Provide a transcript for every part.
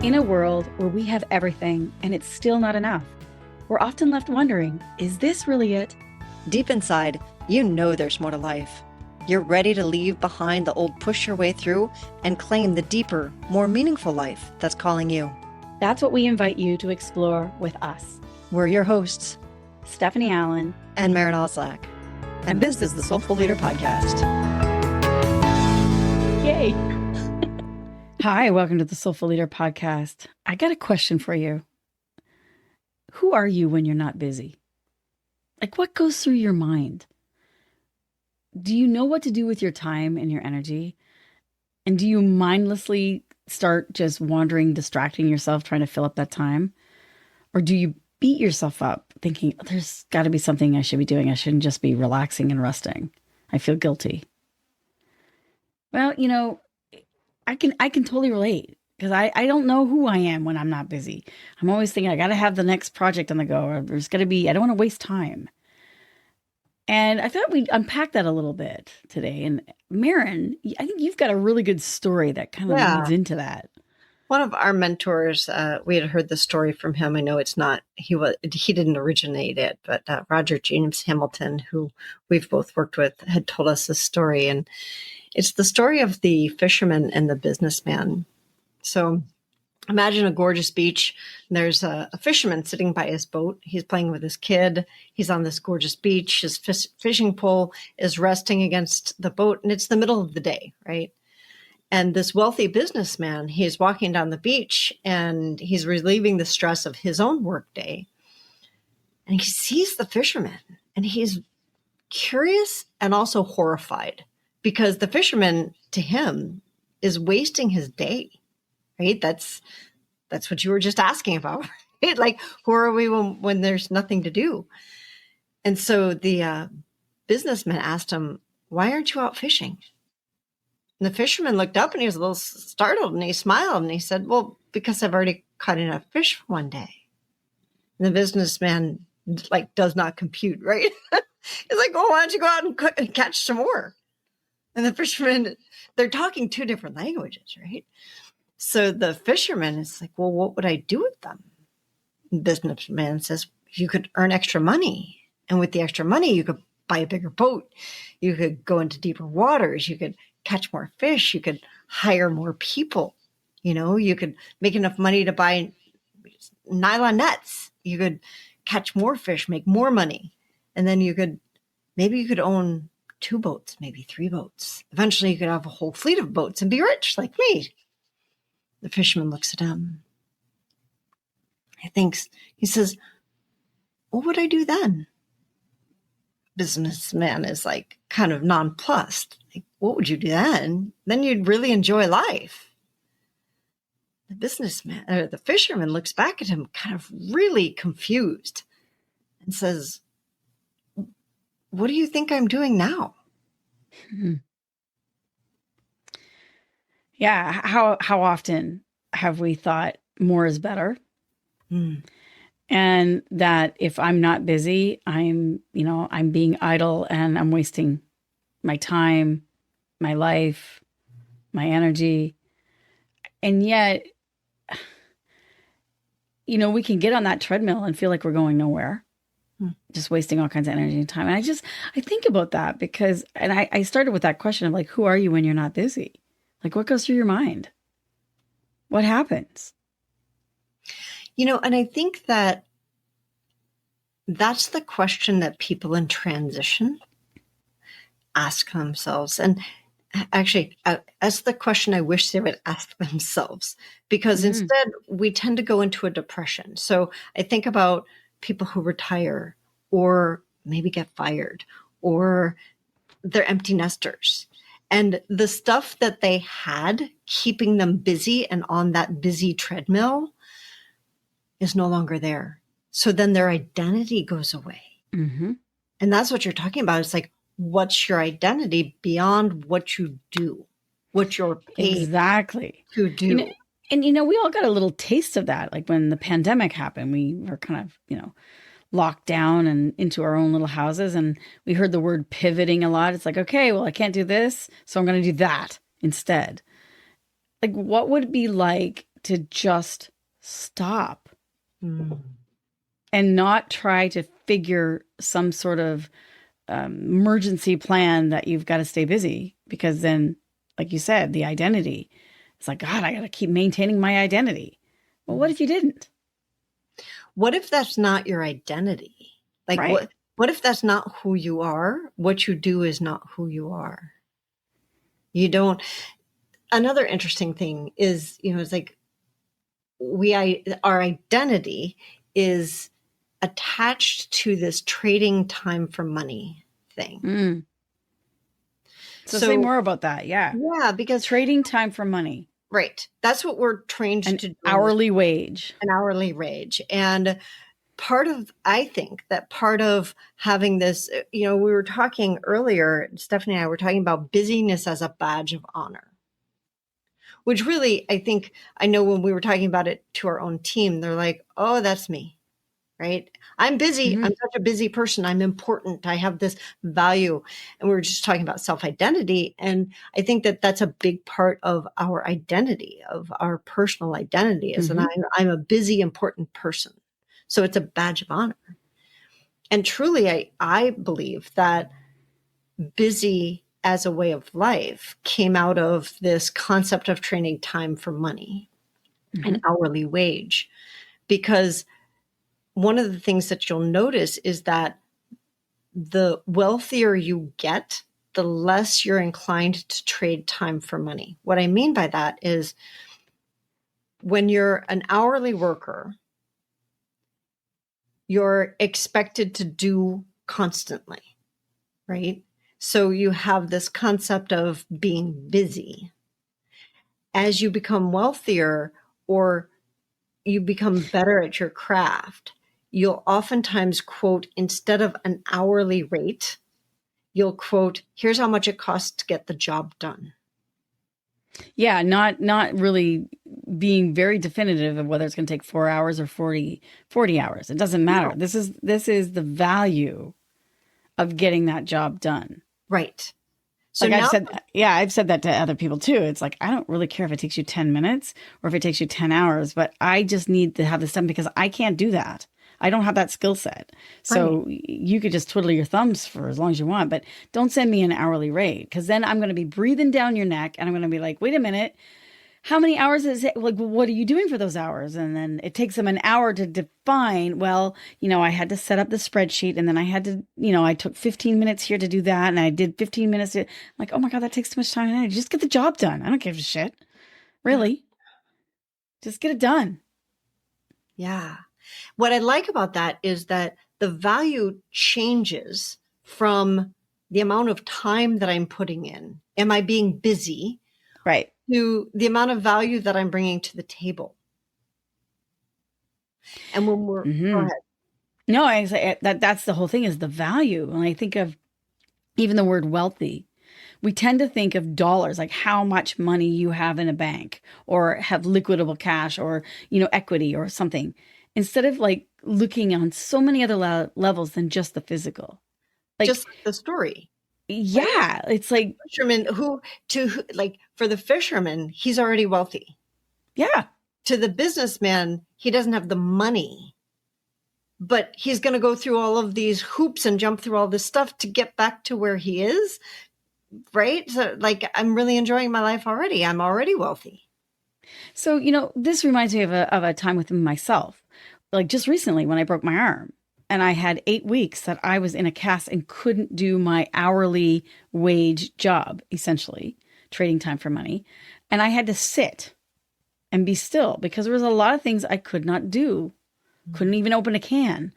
In a world where we have everything and it's still not enough, we're often left wondering, is this really it? Deep inside, you know there's more to life. You're ready to leave behind the old push your way through and claim the deeper, more meaningful life that's calling you. That's what we invite you to explore with us. We're your hosts, Stephanie Allen and Maren Stephanie. And this is the Soulful Leader Podcast. Yay! Hi, welcome to the Soulful Leader Podcast. I got a question for you. Who are you when you're not busy? Like, what goes through your mind? Do you know what to do with your time and your energy? And do you mindlessly start just wandering, distracting yourself, trying to fill up that time? Or do you beat yourself up thinking, there's got to be something I should be doing. I shouldn't just be relaxing and resting. I feel guilty. Well, you know, I can totally relate because I don't know who I am when I'm not busy. I'm always thinking I got to have the next project on the go, or there's got to be, I don't want to waste time. And I thought we'd unpack that a little bit today. And Maren, I think you've got a really good story that kind of leads into that. One of our mentors, we had heard the story from him. I know it's not, he didn't originate it, but Roger James Hamilton, who we've both worked with, had told us this story. And it's the story of the fisherman and the businessman. So imagine a gorgeous beach. There's a fisherman sitting by his boat. He's playing with his kid. He's on this gorgeous beach. His fishing pole is resting against the boat, and it's the middle of the day, right? And this wealthy businessman, he's walking down the beach, and he's relieving the stress of his own workday. And he sees the fisherman, and he's curious and also horrified, because the fisherman, to him, is wasting his day, right? That's what you were just asking about, right? Like, who are we when there's nothing to do? And so the businessman asked him, why aren't you out fishing? And the fisherman looked up and he was a little startled and he smiled and he said, well, because I've already caught enough fish for one day. And the businessman does not compute, right? He's like, well, why don't you go out and catch some more? And the fisherman, they're talking two different languages, right? So the fisherman is like, well, what would I do with them? And the businessman says, you could earn extra money. And with the extra money, you could buy a bigger boat. You could go into deeper waters. You could catch more fish. You could hire more people. You know, you could make enough money to buy nylon nets. You could catch more fish, make more money. And then maybe you could own 2 boats, maybe 3 boats. Eventually you could have a whole fleet of boats and be rich like me. The fisherman looks at him. He says, what would I do then? Businessman is like kind of nonplussed. Like, what would you do then? Then you'd really enjoy life. The fisherman looks back at him kind of really confused and says, what do you think I'm doing now? Hmm. Yeah. How often have we thought more is better? And that if I'm not busy, I'm being idle and I'm wasting my time, my life, my energy. And yet, we can get on that treadmill and feel like we're going nowhere. Just wasting all kinds of energy and time. And I think about that because, and I started with that question of like, who are you when you're not busy? Like, what goes through your mind? What happens? And I think that that's the question that people in transition ask themselves. And actually, that's the question I wish they would ask themselves, because instead we tend to go into a depression. So I think about people who retire or maybe get fired or they're empty nesters. And the stuff that they had keeping them busy and on that busy treadmill is no longer there. So then their identity goes away. Mm-hmm. And that's what you're talking about. It's like, what's your identity beyond what you do, what you're paid to do? We all got a little taste of that. Like when the pandemic happened, we were kind of, locked down and into our own little houses. And we heard the word pivoting a lot. It's like, okay, well, I can't do this, so I'm going to do that instead. Like, what would it be like to just stop Mm. and not try to figure some sort of emergency plan that you've got to stay busy, because then, like you said, the identity, it's like, God, I got to keep maintaining my identity. Well, what if you didn't? What if that's not your identity? Like, Right. what if that's not who you are? What you do is not who you are. You don't. Another interesting thing is, it's like our identity is attached to this trading time for money thing. Mm. So say more about that. Yeah. Yeah, because trading time for money. Right. That's what we're trained to do. Hourly wage. An hourly wage. And I think that part of having this, we were talking earlier, Stephanie and I were talking about busyness as a badge of honor, which really, I know when we were talking about it to our own team, they're like, oh, that's me, right? I'm busy. Mm-hmm. I'm such a busy person. I'm important. I have this value. And we were just talking about self-identity. And I think that that's a big part of our identity, of our personal identity, is that I'm a busy, important person. So it's a badge of honor. And truly, I believe that busy as a way of life came out of this concept of trading time for money, an hourly wage. Because one of the things that you'll notice is that the wealthier you get, the less you're inclined to trade time for money. What I mean by that is when you're an hourly worker, you're expected to do constantly, right? So you have this concept of being busy. As you become wealthier or you become better at your craft, you'll oftentimes quote, instead of an hourly rate, you'll quote, here's how much it costs to get the job done. Yeah, not really being very definitive of whether it's going to take 4 hours or 40 hours. It doesn't matter. No. This is the value of getting that job done. Right. So like I've said that to other people too. It's like, I don't really care if it takes you 10 minutes or if it takes you 10 hours, but I just need to have this done because I can't do that. I don't have that skill set. So you could just twiddle your thumbs for as long as you want, but don't send me an hourly rate, because then I'm going to be breathing down your neck and I'm going to be like, wait a minute, how many hours is it? Like, what are you doing for those hours? And then it takes them an hour to define, well, I had to set up the spreadsheet, and then I had to, I took 15 minutes here to do that. And I did 15 minutes. I'm like, oh my God, that takes too much time. And just get the job done. I don't give a shit. Really. Just get it done. Yeah. What I like about that is that the value changes from the amount of time that I'm putting in. Am I being busy? Right. To the amount of value that I'm bringing to the table. And when we're, go ahead. No, I say that's the whole thing, is the value. When I think of even the word wealthy, we tend to think of dollars, like how much money you have in a bank or have liquidable cash or, equity or something, instead of like looking on so many other levels than just the physical. Like, just the story. Yeah. It's like fisherman for the fisherman, he's already wealthy. Yeah. To the businessman, he doesn't have the money, but he's going to go through all of these hoops and jump through all this stuff to get back to where he is. Right. So I'm really enjoying my life already. I'm already wealthy. So, this reminds me of a time with myself, like just recently when I broke my arm. And I had 8 weeks that I was in a cast and couldn't do my hourly wage job, essentially, trading time for money. And I had to sit and be still because there was a lot of things I could not do. Couldn't even open a can.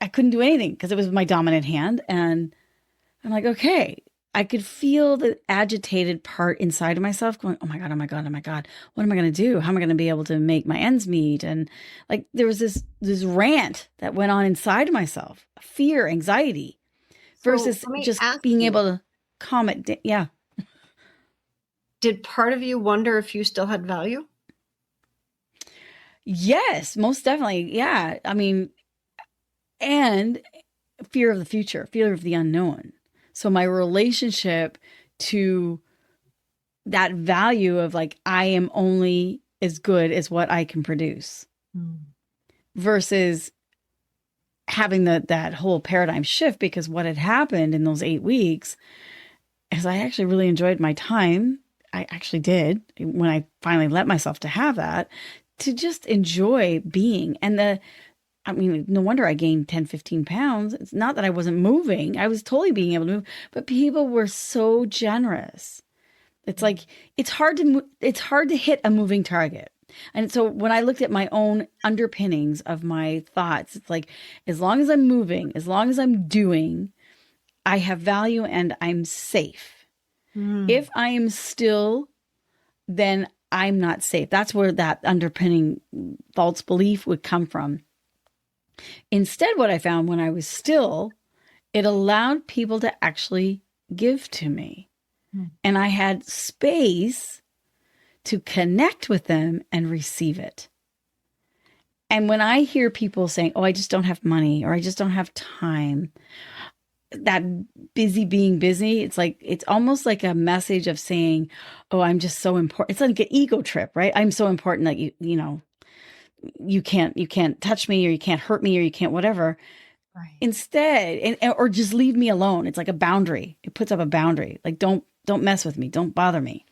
I couldn't do anything because it was my dominant hand. And I'm like, okay. I could feel the agitated part inside of myself going, oh my God, oh my God, oh my God. What am I going to do? How am I going to be able to make my ends meet? And like, there was this rant that went on inside of myself, fear, anxiety, versus just being able to calm it down. Yeah. Did part of you wonder if you still had value? Yes, most definitely. Yeah. I mean, and fear of the future, fear of the unknown. So my relationship to that value of like, I am only as good as what I can produce Mm. versus having that whole paradigm shift, because what had happened in those 8 weeks is I actually really enjoyed my time. I actually did when I finally let myself to have that, to just enjoy being. And I mean, no wonder I gained 10, 15 pounds. It's not that I wasn't moving. I was totally being able to move, but people were so generous. It's like, it's hard to hit a moving target. And so when I looked at my own underpinnings of my thoughts, it's like, as long as I'm moving, as long as I'm doing, I have value and I'm safe. Mm. If I am still, then I'm not safe. That's where that underpinning false belief would come from. Instead, what I found when I was still, it allowed people to actually give to me. Mm. And I had space to connect with them and receive it. And when I hear people saying, oh, I just don't have money, or I just don't have time, that busy being busy, it's like, it's almost like a message of saying, oh, I'm just so important. It's like an ego trip, right? I'm so important that you can't touch me, or you can't hurt me, or you can't whatever. Right. Instead, or just leave me alone. It's like a boundary. It puts up a boundary. Like, don't mess with me. Don't bother me.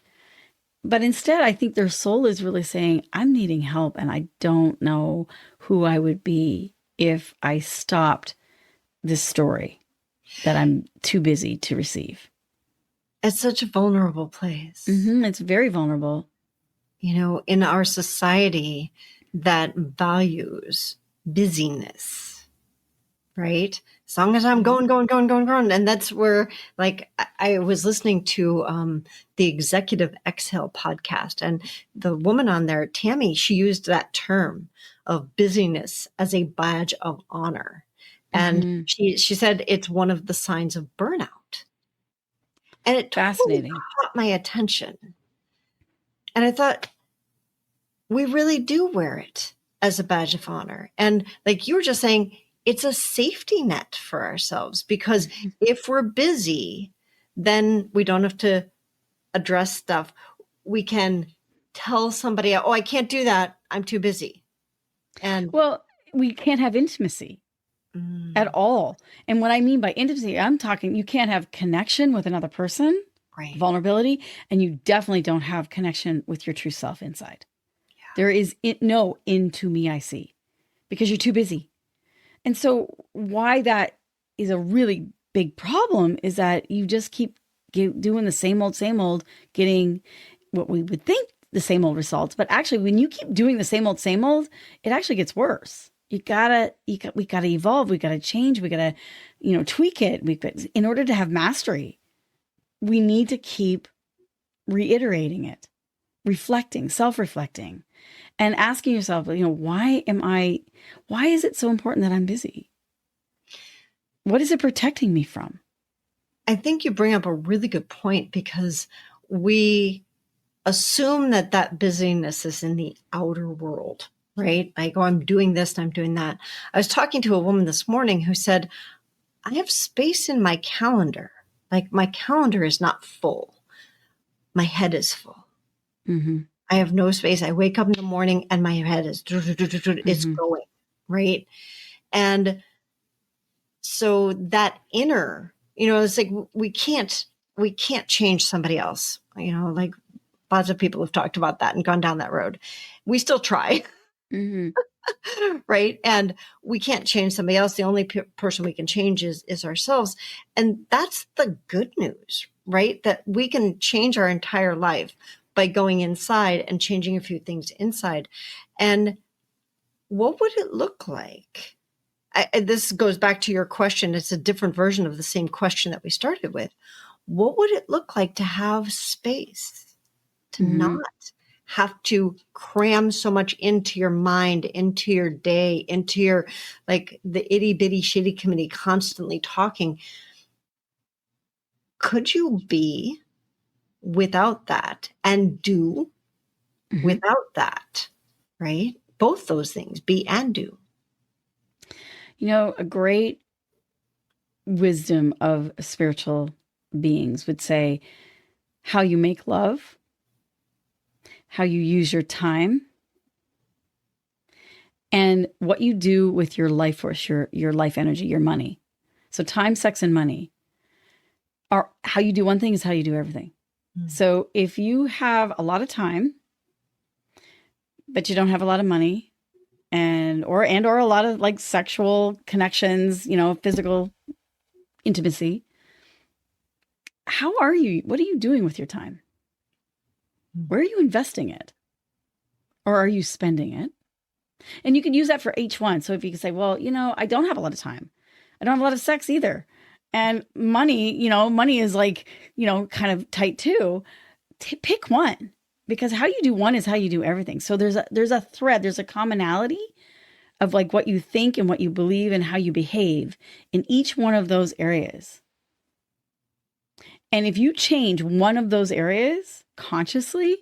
But instead, I think their soul is really saying, I'm needing help, and I don't know who I would be if I stopped this story that I'm too busy to receive. It's such a vulnerable place. It's very vulnerable. In our society that values busyness, right? As long as I'm going. And that's where, like, I was listening to the Executive Exhale podcast, and the woman on there, Tammy, she used that term of busyness as a badge of honor. And she said it's one of the signs of burnout. And it totally caught my attention. And I thought, we really do wear it as a badge of honor. And like you were just saying, it's a safety net for ourselves, because if we're busy, then we don't have to address stuff. We can tell somebody, oh, I can't do that. I'm too busy. And well, we can't have intimacy at all. And what I mean by intimacy, I'm talking, you can't have connection with another person, right. Vulnerability, and you definitely don't have connection with your true self inside. Yeah. There is no into me I see, because you're too busy. And so why that is a really big problem is that you just keep doing the same old, getting what we would think the same old results. But actually, when you keep doing the same old, it actually gets worse. We gotta evolve. We gotta change. We gotta, tweak it. In order to have mastery, we need to keep reiterating it, reflecting, self-reflecting, and asking yourself, why is it so important that I'm busy? What is it protecting me from? I think you bring up a really good point, because we assume that busyness is in the outer world, right? Like, oh, I'm doing this and I'm doing that. I was talking to a woman this morning who said, I have space in my calendar. Like, my calendar is not full. My head is full. Mm-hmm. I have no space. I wake up in the morning and my head is it's going, right? And so that inner, it's like we can't change somebody else. Like, lots of people have talked about that and gone down that road. We still try. Mm-hmm. Right. And we can't change somebody else. The only person we can change is ourselves. And that's the good news, right? That we can change our entire life by going inside and changing a few things inside. And what would it look like? This goes back to your question. It's a different version of the same question that we started with. What would it look like to have space, to not have to cram so much into your mind, into your day, into your, like, the itty bitty shitty committee constantly talking? Could you be without that and do without that, right? Both those things, be and do. A great wisdom of spiritual beings would say, how you make love, how you use your time, and what you do with your life force, your life energy, your money. So time, sex, and money are how you do one thing is how you do everything. So if you have a lot of time, but you don't have a lot of money or a lot of like sexual connections, physical intimacy, what are you doing with your time? Where are you investing it? Or are you spending it? And you can use that for each one. So if you can say, well, I don't have a lot of time. I don't have a lot of sex either. And money is like, kind of tight too. Pick one, because how you do one is how you do everything. So there's a thread, there's a commonality of like what you think and what you believe and how you behave in each one of those areas. And if you change one of those areas consciously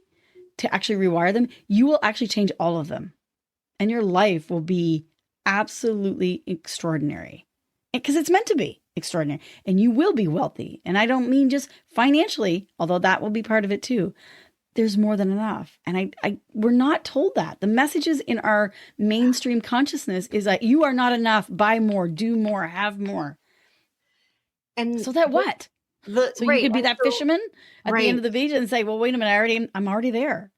to actually rewire them, you will actually change all of them. And your life will be absolutely extraordinary, because it's meant to be extraordinary, and you will be wealthy. And I don't mean just financially, although that will be part of it too. There's more than enough. And we're not told that. The messages in our mainstream consciousness is that you are not enough, buy more, do more, have more. And so that what? So you could be that fisherman at the end of the beach and say, well, wait a minute, I'm already there.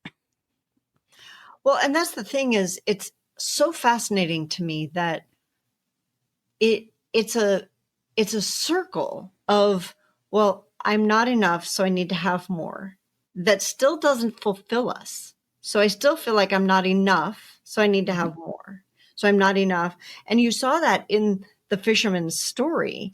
Well, and that's the thing is, it's so fascinating to me that it's a circle of, well, I'm not enough, so I need to have more. That still doesn't fulfill us. So I still feel like I'm not enough, so I need to have more. So I'm not enough. And you saw that in the fisherman's story.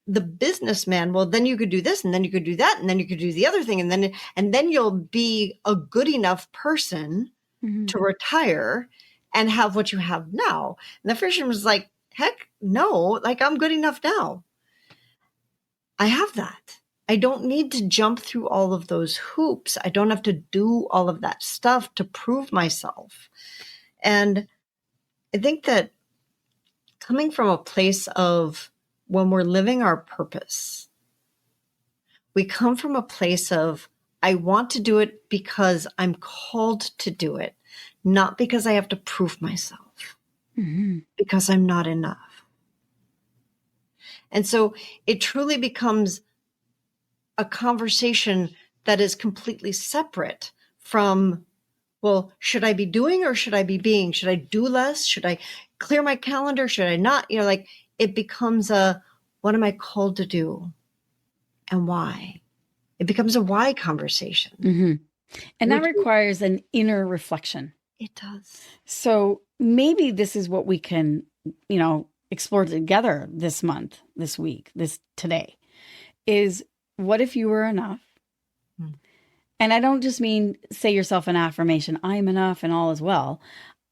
The businessman, well, then you could do this, and then you could do that, and then you could do the other thing, and then you'll be a good enough person to retire and have what you have now. And the fisherman was like, heck no, like I'm good enough now. I have that. I don't need to jump through all of those hoops. I don't have to do all of that stuff to prove myself. And I think that coming from a place of when we're living our purpose, we come from a place of, I want to do it because I'm called to do it, not because I have to prove myself, because I'm not enough. And so it truly becomes a conversation that is completely separate from, well, should I be doing or should I be being? Should I do less? Should I clear my calendar? Should I not? It becomes what am I called to do and why? It becomes a why conversation. And that requires an inner reflection. It does. So maybe this is what we can, explore together this month, this week, today, is what if you were enough? And I don't just mean say yourself an affirmation, I'm enough and all is well.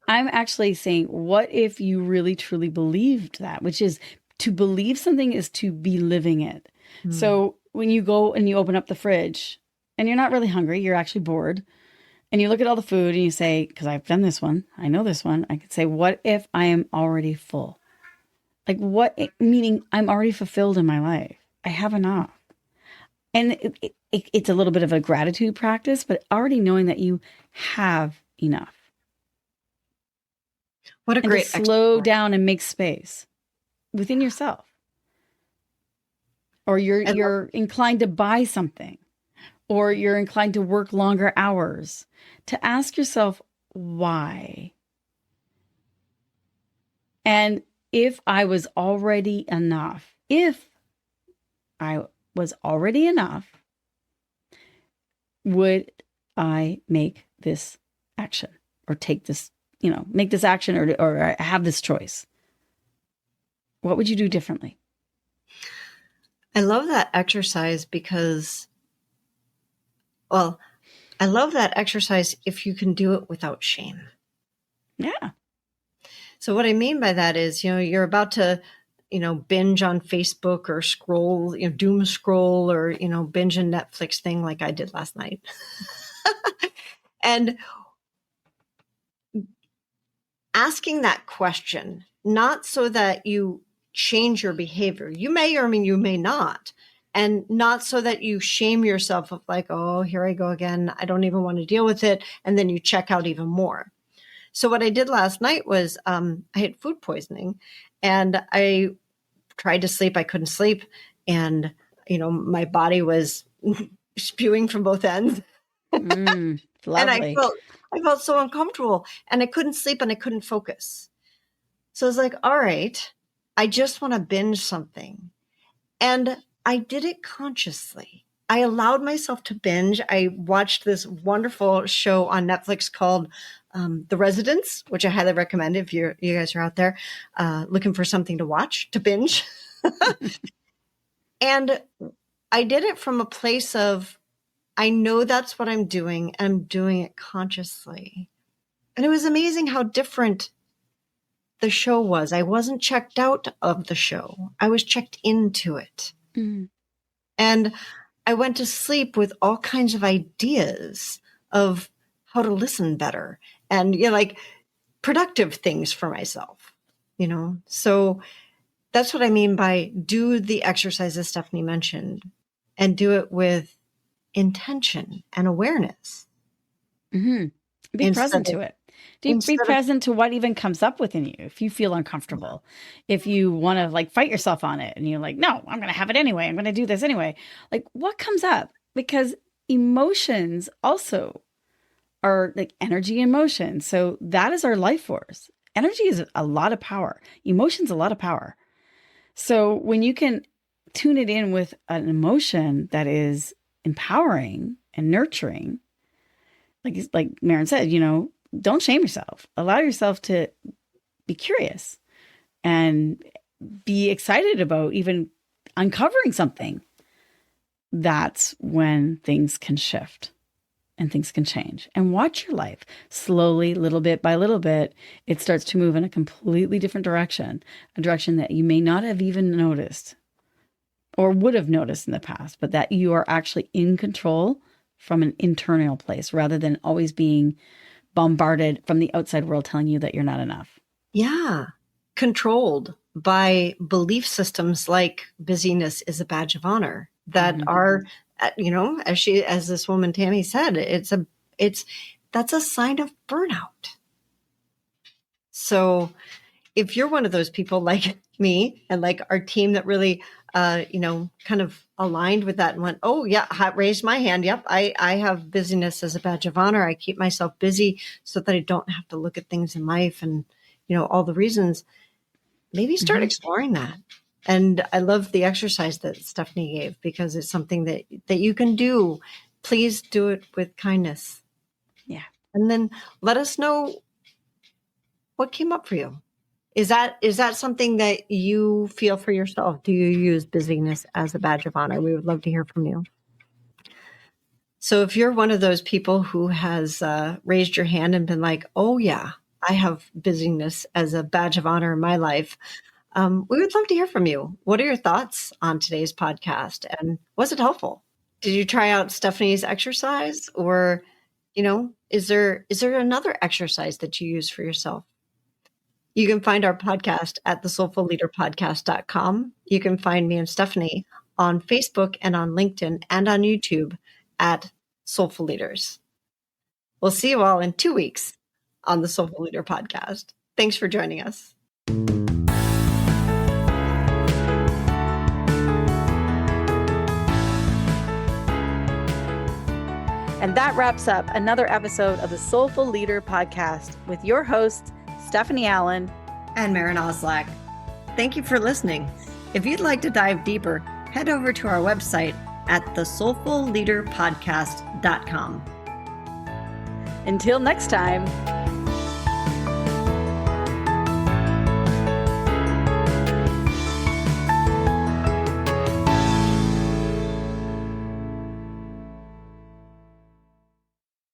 I'm actually saying, what if you really truly believed that? Which is, to believe something is to be living it. So when you go and you open up the fridge and you're not really hungry, you're actually bored, and you look at all the food and you say, because I've done this one, I know this one, I could say, what if I am already full? Like meaning I'm already fulfilled in my life. I have enough. And it's a little bit of a gratitude practice, but already knowing that you have enough. What a great slow down and make space within yourself. Or you're inclined to buy something, or you're inclined to work longer hours, to ask yourself why. And if I was already enough, would I make this action or take this, make this action or have this choice? What would you do differently? I love that exercise because, well, I love that exercise if you can do it without shame. Yeah. So what I mean by that is, you're about to, binge on Facebook or scroll, doom scroll or, binge a Netflix thing like I did last night. And asking that question, not so that you change your behavior. You may or you may not. And not so that you shame yourself of like, oh, here I go again. I don't even want to deal with it. And then you check out even more. So what I did last night was I had food poisoning and I tried to sleep. I couldn't sleep. And, my body was spewing from both ends. Lovely. And I felt so uncomfortable and I couldn't sleep and I couldn't focus. So I was like, all right, I just want to binge something. And I did it consciously. I allowed myself to binge. I watched this wonderful show on Netflix called The Residents, which I highly recommend if you guys are out there looking for something to watch, to binge. And I did it from a place of, I know that's what I'm doing, and I'm doing it consciously. And it was amazing how different the show was. I wasn't checked out of the show. I was checked into it. Mm. And I went to sleep with all kinds of ideas of how to listen better and, like productive things for myself, So that's what I mean by do the exercises Stephanie mentioned and do it with intention and awareness. Mm-hmm. Be present to it. Be present to what even comes up within you. If you feel uncomfortable, if you want to like fight yourself on it and you're like, no, I'm going to have it anyway. I'm going to do this anyway. Like what comes up? Because emotions also are like energy and motion. So that is our life force. Energy is a lot of power. Emotion's a lot of power. So when you can tune it in with an emotion that is empowering and nurturing, like Maren said, don't shame yourself. Allow yourself to be curious and be excited about even uncovering something. That's when things can shift and things can change. And watch your life slowly, little bit by little bit. It starts to move in a completely different direction, a direction that you may not have even noticed or would have noticed in the past, but that you are actually in control from an internal place rather than always being bombarded from the outside world telling you that you're not enough. Yeah. Controlled by belief systems like busyness is a badge of honor that are, as this woman Tammy said, that's a sign of burnout. So if you're one of those people like me and like our team that really, kind of aligned with that and went, oh yeah, raised my hand. Yep. I have busyness as a badge of honor. I keep myself busy so that I don't have to look at things in life and, all the reasons. Maybe start exploring that. And I love the exercise that Stephanie gave because it's something that you can do. Please do it with kindness. Yeah. And then let us know what came up for you. Is that something that you feel for yourself? Do you use busyness as a badge of honor? We would love to hear from you. So if you're one of those people who has raised your hand and been like, oh yeah, I have busyness as a badge of honor in my life, we would love to hear from you. What are your thoughts on today's podcast? And was it helpful? Did you try out Stephanie's exercise? Or, is there another exercise that you use for yourself? You can find our podcast at thesoulfulleaderpodcast.com. You can find me and Stephanie on Facebook and on LinkedIn and on YouTube at Soulful Leaders. We'll see you all in 2 weeks on the Soulful Leader Podcast. Thanks for joining us. And that wraps up another episode of the Soulful Leader Podcast with your hosts, Stephanie Allen and Maren Oslack. Thank you for listening. If you'd like to dive deeper, head over to our website at thesoulfulleaderpodcast.com. Until next time.